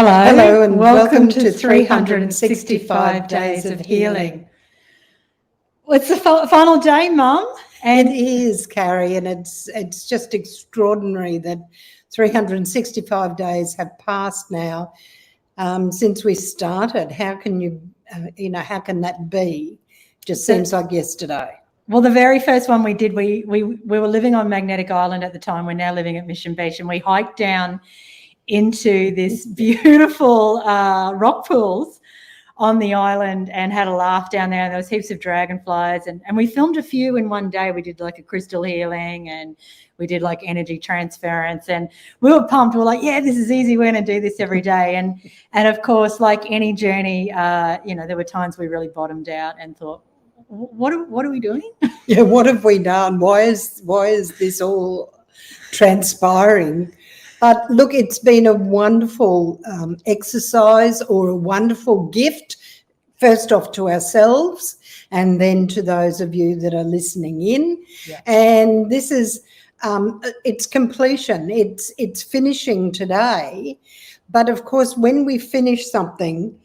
Hello and welcome to 365 Days of Healing. Well, it's the final day, Mum. And it is, Carrie, and it's just extraordinary that 365 days have passed now since we started. How can how can that be? Just seems like yesterday. Well, the very first one we did, we were living on Magnetic Island at the time. We're now living at Mission Beach, and we hiked down into this beautiful rock pools on the island and had a laugh down there. There was heaps of dragonflies, and we filmed a few in one day. We did like a crystal healing and we did like energy transference, and we were pumped. We were like, yeah, this is easy. We're going to do this every day. And of course, like any journey, there were times we really bottomed out and thought, what are we doing? Yeah, what have we done? Why is this all transpiring? But look, it's been a wonderful exercise, or a wonderful gift, first off to ourselves and then to those of you that are listening in. Yeah. And this is its completion. It's finishing today. But of course, when we finish something,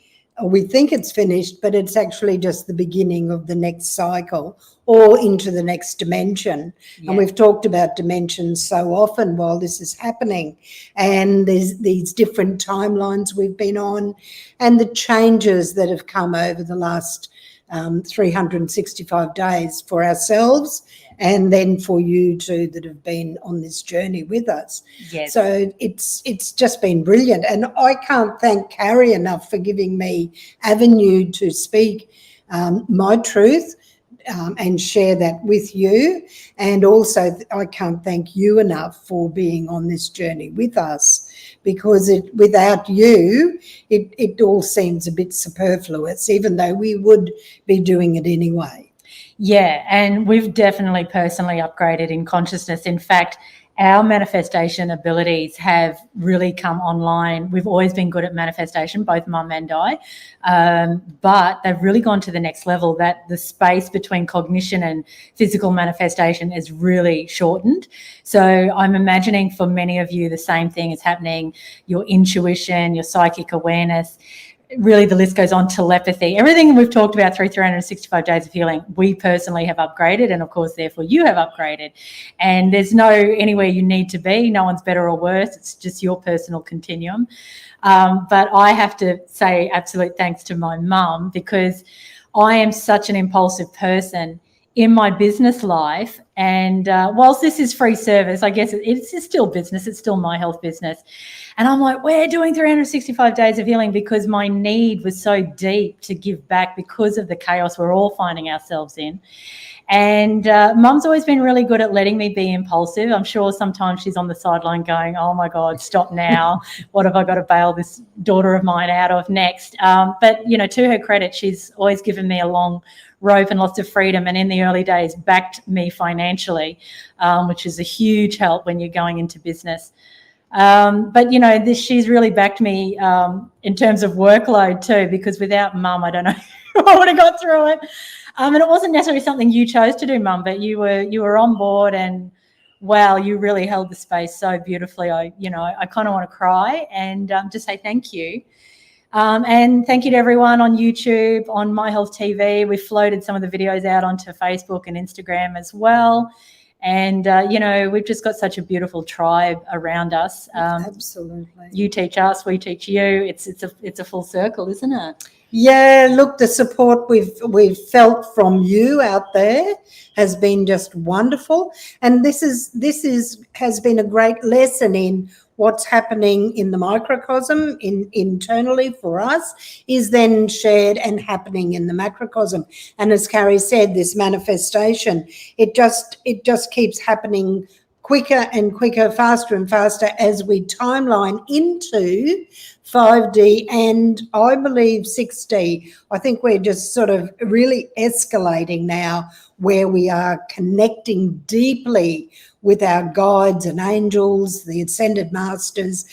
we think it's finished, but it's actually just the beginning of the next cycle or into the next dimension. Yeah. And we've talked about dimensions so often while this is happening, and there's these different timelines we've been on and the changes that have come over the last 365 days for ourselves, and then for you too that have been on this journey with us. Yes. So it's just been brilliant, and I can't thank Carrie enough for giving me avenue to speak my truth and share that with you. And also I can't thank you enough for being on this journey with us, because without you, it all seems a bit superfluous, even though we would be doing it anyway. Yeah, and we've definitely personally upgraded in consciousness. In fact, our manifestation abilities have really come online. We've always been good at manifestation, both Mum and I, but they've really gone to the next level, that the space between cognition and physical manifestation is really shortened. So I'm imagining for many of you the same thing is happening, your intuition, your psychic awareness. Really, the list goes on, telepathy, everything we've talked about through 365 Days of Healing, we personally have upgraded, and of course, therefore, you have upgraded. And there's no anywhere you need to be. No one's better or worse. It's just your personal continuum. But I have to say absolute thanks to my mum, because I am such an impulsive person in my business life. And whilst this is free service, I guess it's still business. It's still my health business. And I'm like, we're doing 365 Days of Healing because my need was so deep to give back because of the chaos we're all finding ourselves in. And Mum's always been really good at letting me be impulsive. I'm sure sometimes she's on the sideline going, oh my God, stop now. What have I got to bail this daughter of mine out of next? But, to her credit, she's always given me a long rope and lots of freedom, and in the early days backed me financially, which is a huge help when you're going into business. But she's really backed me in terms of workload too, because without Mum, I don't know if I would have got through it. And it wasn't necessarily something you chose to do, Mum, but you were on board, and wow, you really held the space so beautifully. I kind of want to cry and just say thank you. And thank you to everyone on YouTube, on My Health TV. We've floated some of the videos out onto Facebook and Instagram as well. And, we've just got such a beautiful tribe around us. Absolutely. You teach us, we teach you. It's a full circle, isn't it? Yeah, look, the support we've felt from you out there has been just wonderful. And this has been a great lesson in what's happening in the microcosm internally for us is then shared and happening in the macrocosm. And as Carrie said, this manifestation, it just keeps happening quicker and quicker, faster and faster as we timeline into 5D and I believe 6D. I think we're just sort of really escalating now, where we are connecting deeply with our guides and angels, the ascended masters,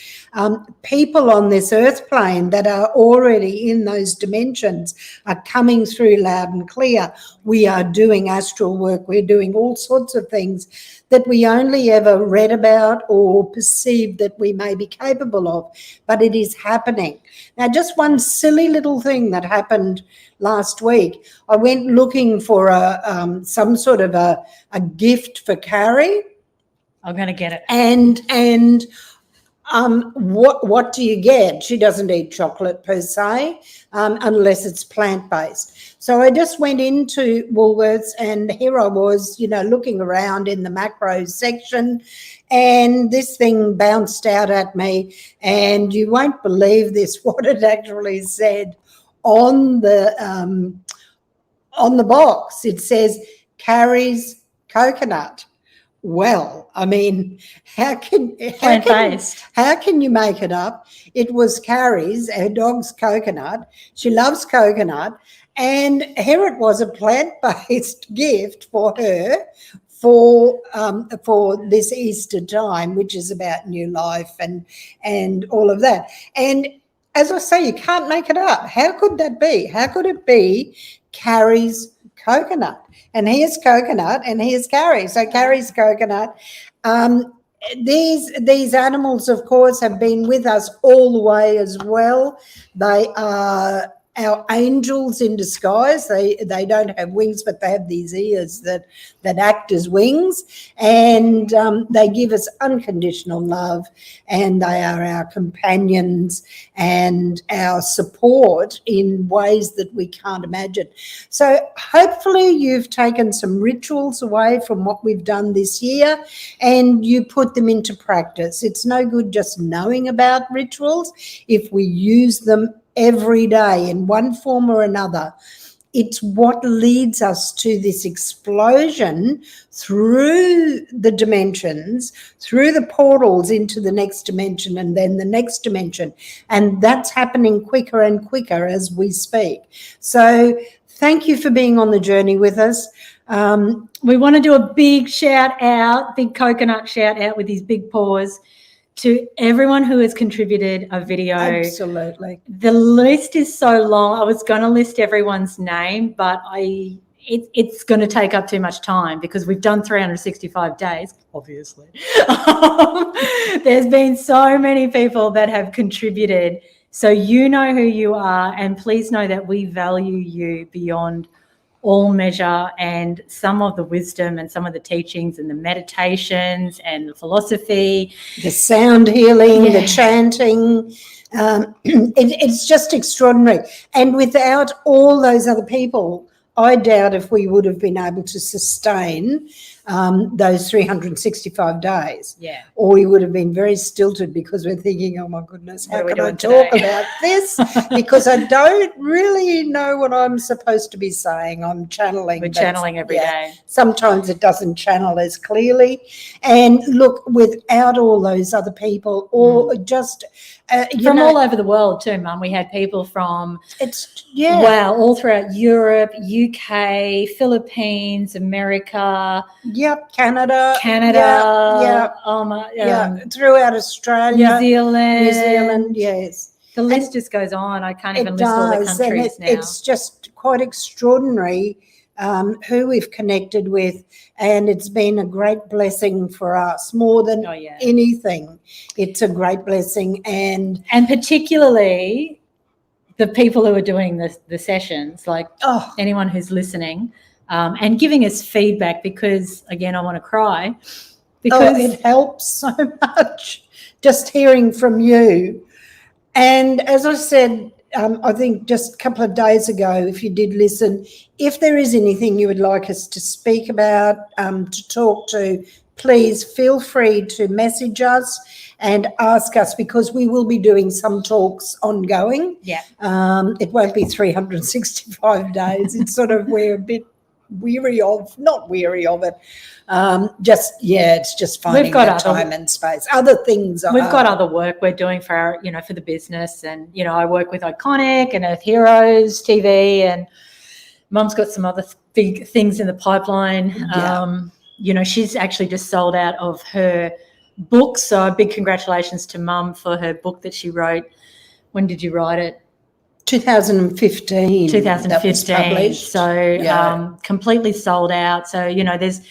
people on this earth plane that are already in those dimensions are coming through loud and clear. We are doing astral work. We're doing all sorts of things that we only ever read about or perceived that we may be capable of, but it is happening. Now, just one silly little thing that happened last week. I went looking for some sort of a gift for Carrie. I'm going to get it. And what do you get? She doesn't eat chocolate per se, unless it's plant-based. So I just went into Woolworths, and here I was, looking around in the macros section, and this thing bounced out at me, and you won't believe this, what it actually said on the box. It says Carrie's coconut. Well, I mean, how can you make it up? It was Carrie's, our dog's coconut. She loves coconut, and here it was, a plant-based gift for her for this Easter time, which is about new life and all of that. And as I say, you can't make it up. How could that be? How could it be Carrie's coconut? And here's coconut, and here's Carrie. So Carrie's coconut. These animals, of course, have been with us all the way as well. They are our angels in disguise. They don't have wings, but they have these ears that act as wings, and they give us unconditional love, and they are our companions and our support in ways that we can't imagine. So hopefully you've taken some rituals away from what we've done this year and you put them into practice. It's no good just knowing about rituals if we use them every day in one form or another. It's what leads us to this explosion through the dimensions, through the portals into the next dimension and then the next dimension. And that's happening quicker and quicker as we speak. So thank you for being on the journey with us. We want to do a big shout out, big coconut shout out with these big paws to everyone who has contributed a video. Absolutely. The list is so long. I was going to list everyone's name, but it's going to take up too much time because we've done 365 days, obviously. There's been so many people that have contributed. So you know who you are, and please know that we value you beyond all measure, and some of the wisdom and some of the teachings and the meditations and the philosophy, the sound healing, the chanting, it's just extraordinary. And without all those other people, I doubt if we would have been able to sustain those 365 days. Yeah. Or we would have been very stilted because we're thinking, oh my goodness, how can I talk about this? Because I don't really know what I'm supposed to be saying. I'm channeling. We're channeling every day. Sometimes it doesn't channel as clearly. And look, without all those other people, or just from all over the world too, Mum. We had people from all throughout Europe, UK, Philippines, America. Yep, Canada. Throughout Australia, New Zealand. Yes. The list just goes on. I can't even list all the countries now. It's just quite extraordinary who we've connected with, and it's been a great blessing for us more than anything. It's a great blessing, and particularly the people who are doing the sessions, like anyone who's listening, and giving us feedback, because again, I want to cry because it helps so much just hearing from you. And as I said, I think just a couple of days ago, if you did listen, if there is anything you would like us to speak about, to talk to, please feel free to message us and ask us, because we will be doing some talks ongoing. Yeah. It won't be 365 days. It's sort of, we're a bit not weary of it. It's just finding that time and space. Other things we've got other work we're doing for our, for the business, and I work with Iconic and Earth Heroes TV, and Mum's got some other big things in the pipeline. She's actually just sold out of her book, so a big congratulations to Mum for her book that she wrote. When did you write it? 2015. 2015. So completely sold out. So, there's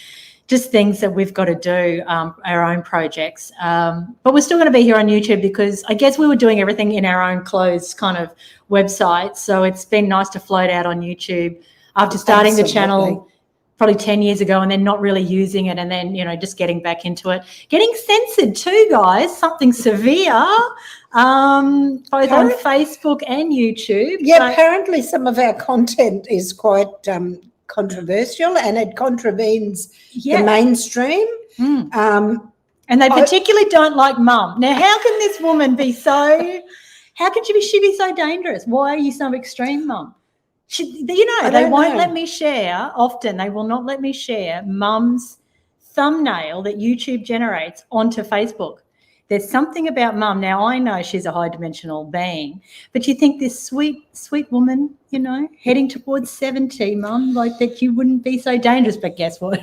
just things that we've got to do, our own projects. But we're still going to be here on YouTube because I guess we were doing everything in our own closed kind of website. So it's been nice to float out on YouTube after starting the channel probably 10 years ago and then not really using it and then, just getting back into it. Getting censored too, guys, something severe, both on Facebook and YouTube. Yeah, apparently some of our content is quite controversial and it contravenes the mainstream. And they particularly don't like Mum. Now, how can this woman be so, how can she be so dangerous? Why are you so extreme, Mum? They won't let me share, often they will not let me share Mum's thumbnail that YouTube generates onto Facebook. There's something about Mum. Now, I know she's a high-dimensional being, but you think this sweet, sweet woman, heading towards 70, Mum, like that you wouldn't be so dangerous. But guess what?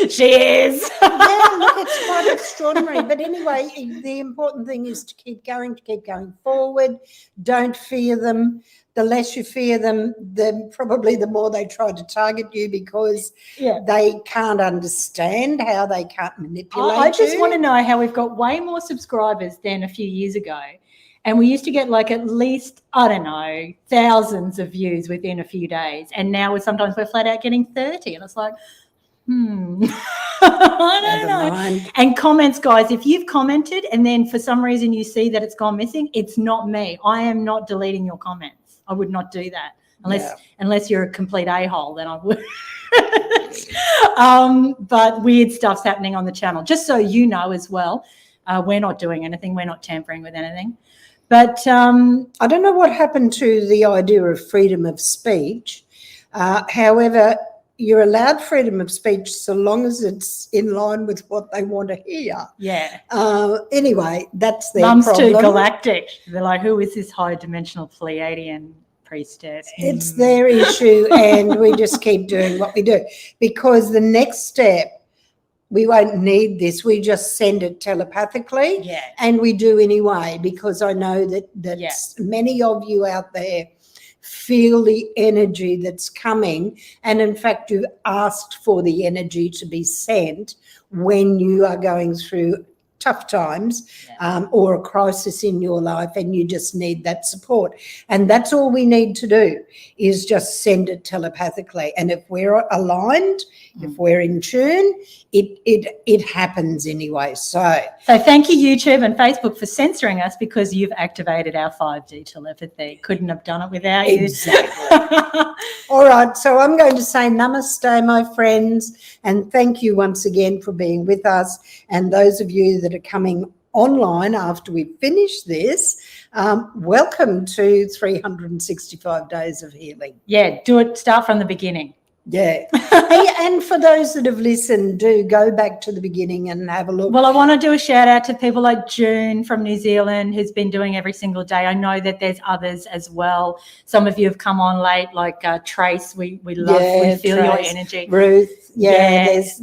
She is. Yeah, look, it's quite extraordinary. But anyway, the important thing is to keep going forward. Don't fear them. The less you fear them, probably the more they try to target you because they can't understand how they can't manipulate you. I just want to know how we've got way more subscribers than a few years ago. And we used to get like at least, I don't know, thousands of views within a few days. And now we're flat out getting 30. And it's like, I don't know. And comments, guys, if you've commented and then for some reason you see that it's gone missing, it's not me. I am not deleting your comments. I would not do that unless you're a complete a-hole, then I would. But weird stuff's happening on the channel, just so you know as well. We're not doing anything. We're not tampering with anything. But I don't know what happened to the idea of freedom of speech. However, you're allowed freedom of speech so long as it's in line with what they want to hear. Yeah. Anyway, that's their Mum's problem. too galactic. They're like, who is this high-dimensional Pleiadian priestess? It's their issue, and we just keep doing what we do. Because the next step, we won't need this. We just send it telepathically. Yeah. And we do anyway, because I know that many of you out there feel the energy that's coming. And in fact, you've asked for the energy to be sent when you are going through tough times or a crisis in your life and you just need that support. And that's all we need to do is just send it telepathically. And if we're aligned, if we're in tune, it happens anyway. So thank you, YouTube and Facebook, for censoring us because you've activated our 5D telepathy. Couldn't have done it without you. Exactly. All right. So I'm going to say namaste, my friends, and thank you once again for being with us. And those of you that are coming online after we finish this, welcome to 365 Days of Healing. Yeah, do it. Start from the beginning. Yeah. Hey, and for those that have listened, do go back to the beginning and have a look. Well, I want to do a shout out to people like June from New Zealand, who's been doing every single day. I know that there's others as well. Some of you have come on late, like Trace. We love, we feel Trace, your energy. Ruth. There's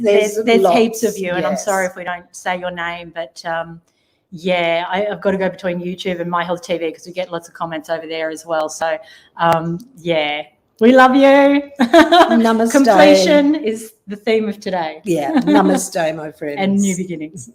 heaps of you, and I'm sorry if we don't say your name, but I've got to go between YouTube and My Health TV because we get lots of comments over there as well. So, we love you. Namaste. Completion is the theme of today. Yeah, namaste, my friends. And new beginnings.